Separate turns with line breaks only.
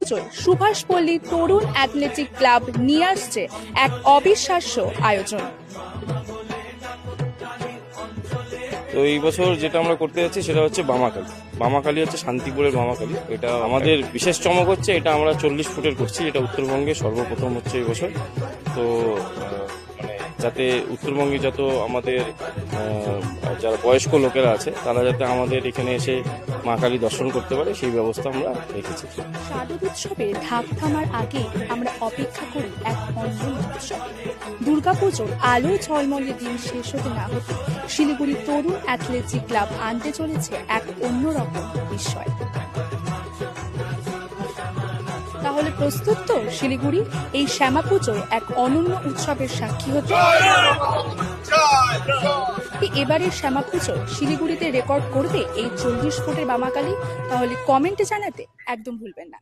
পুজোয় সুভাষপল্লী তরুণ athletic club নিয়ে আসছে এক অবিশ্বাস্য আয়োজন।
তো এই বছর যেটা আমরা করতে যাচ্ছি সেটা হচ্ছে বামাকালী। বামাকালী হচ্ছে শান্তিপুরের বামাকালী। এটা আমাদের বিশেষ চমক হচ্ছে, এটা আমরা 40 ফুটের করছি। এটা উত্তরবঙ্গে সর্বপ্রথম হচ্ছে এই বছর। তো যাতে উত্তরবঙ্গে যত আমাদের যারা বয়স্ক লোকেরা আছে তারা যাতে আমাদের এখানে এসে মা কালী দর্শন করতে পারে সেই ব্যবস্থা আমরা রেখেছি।
শারদ উৎসবে ঢাক থামার আগে আমরা অপেক্ষা করি এক অন্য উৎসবে। দুর্গাপুজোর আলো ঝলমলে দিন শেষ হতে না হতে শিলিগুড়ি তরুণ অ্যাথলেটিক ক্লাব আনতে চলেছে এক অন্যরকম বিস্ময়। তাহলে প্রস্তুত তো শিলিগুড়ি এই শ্যামা পুজোর এক অনন্য উৎসবের সাক্ষী হতে? এবারের শ্যামা পুজো শিলিগুড়িতে রেকর্ড করবে এই 40 ফুটের বামাকালী? তাহলে কমেন্টে জানাতে একদম ভুলবেন না।